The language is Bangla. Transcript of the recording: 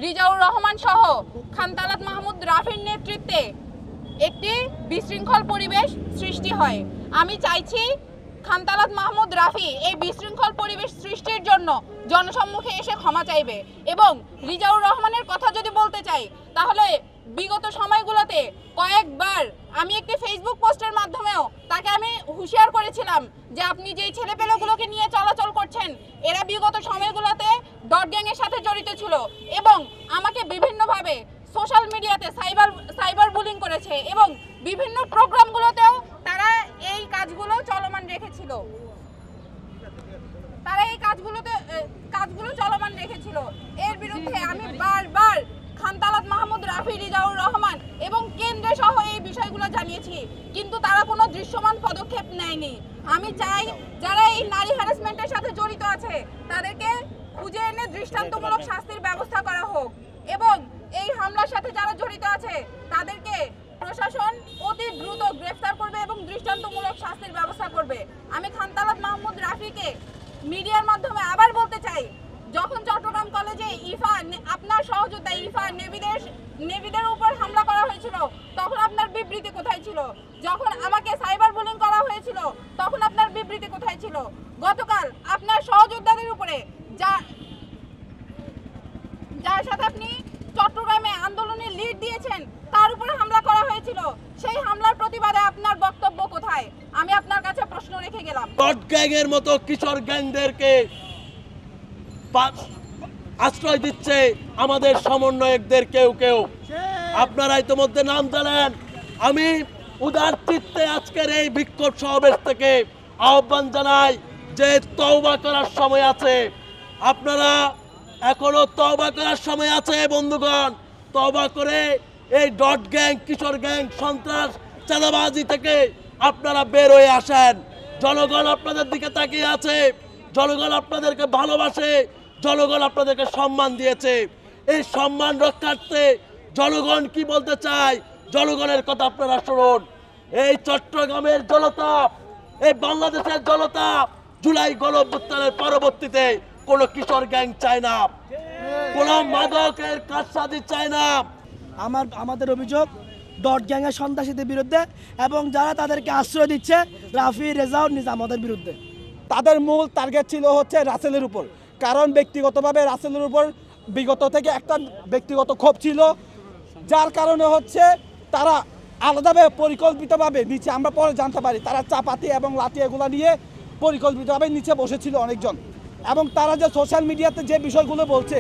রিজাউর রহমান সহ খানতালাত মাহমুদ রাফির নেতৃত্বে একটি বিশৃঙ্খল পরিবেশ সৃষ্টি হয়। আমি চাইছি খানতালাত মাহমুদ রাফি এই বিশৃঙ্খল পরিবেশ সৃষ্টির জন্য জনসম্মুখে এসে ক্ষমা চাইবে। এবং রিজাউর রহমানের কথা যদি বলতে চাই, তাহলে বিগত সময়গুলোতে কয়েকবার আমি একটি ফেসবুক পোস্টের মাধ্যমেও তাকে আমি হুঁশিয়ার করেছিলাম যে আপনি যেই ছেলেপেলেগুলোকে নিয়ে চলাচল করছেন এরা বিগত সময়গুলোতে ডট গ্যাংয়ের সাথে জড়িত ছিল এবং আমাকে বিভিন্নভাবে সোশ্যাল মিডিয়াতে সাইবার বুলিং করেছে এবং বিভিন্ন প্রোগ্রামগুলোতেও তারা এই কাজগুলো চলমান রেখেছিল। এর বিরুদ্ধে আমি বারবার খানতালাত মাহমুদ রাফি, রিজাউর রহমান এবং কেন্দ্র সহ এই বিষয়গুলো জানিয়েছি, কিন্তু তারা কোনো দৃশ্যমান পদক্ষেপ নেয়নি। আমি চাই যারা এই নারী হ্যারাসমেন্টের সাথে জড়িত আছে তাদেরকে খুঁজে এনে দৃষ্টান্তমূলক শাস্তির ব্যবস্থা করা হোক এবং এই হামলার সাথে যারা জড়িত আছে তাদেরকে প্রশাসন অতি দ্রুত গ্রেফতার করবে এবং দৃষ্টান্তমূলক শাস্তির ব্যবস্থা করবে। আমি খানতালাত মাহমুদ রাফিকে মিডিয়ার মাধ্যমে আবার বলতে চাই, যখন চট্টগ্রাম কলেজে আপনার সহযোদ্ধা নেভিদের উপর হামলা করা হয়েছিল তখন আপনার বিবৃতি কোথায় ছিল? যখন আমাকে সাইবার বুলিং করা হয়েছিল তখন আপনার বিবৃতি কোথায় ছিল? গতকাল আপনার সহযোদ্ধাদের উপরে যার সাথে আপনি চট্টগ্রামে আন্দোলনে লিড দিয়েছেন তার উপরে হামলা করা হয়েছিল, সেই হামলার প্রতিবাদে আপনার বক্তব্য কোথায়? আমি আপনার কাছে প্রশ্ন রেখে গেলাম। ডট গ্যাংয়ের মতো কিশোর গ্যাংদেরকে আশ্রয় দিচ্ছে আমাদের সমন্বয়কদের কেউ কেউ। আপনারা ইতিমধ্যে নাম জানেন। আমি উদার চিত্তে আজকের এই বিক্ষোভ সমাবেশ থেকে আহ্বান জানাই যে তওবা করার সময় আছে। আপনারা এখনো তওবা করার সময় আছে বন্ধুগণ। তওবা করে এই ডট গ্যাং, কিশোর গ্যাং, সন্ত্রাস, চাঁদাবাজি থেকে আপনারা বের হয়ে আসেন। জনগণ আপনাদের দিকে তাকিয়ে আছে, জনগণ আপনাদেরকে ভালোবাসে, জনগণ আপনাদেরকে সম্মান দিয়েছে। এই সম্মান রক্ষার্থে জনগণ কি বলতে চায়, জনগণের কথা আপনারা শুনুন। এই চট্টগ্রামের জনতাপ, এই বাংলাদেশের জনতাপ জুলাই গণঅভ্যুত্থানের পরবর্তীতে কোনো কিশোর গ্যাং চায় না, কোনো মাদকের কারসাজি চায় না। আমাদের অভিযোগ ডট গ্যাংয়ের সন্ত্রাসীদের বিরুদ্ধে এবং যারা তাদেরকে আশ্রয় দিচ্ছে রাফি, রেজাউল, নিজামদের বিরুদ্ধে। তাদের মূল টার্গেট ছিল হচ্ছে রাসেলের উপর, কারণ ব্যক্তিগতভাবে রাসেলের উপর বিগত থেকে একটা ব্যক্তিগত ক্ষোভ ছিল, যার কারণে হচ্ছে তারা আলাদাভাবে পরিকল্পিতভাবে নিচে, আমরা পরে জানতে পারি, তারা চাপাতি এবং লাঠি এগুলো নিয়ে পরিকল্পিতভাবে নিচে বসেছিল অনেকজন। এবং তারা যে সোশ্যাল মিডিয়াতে যে বিষয়গুলো বলছে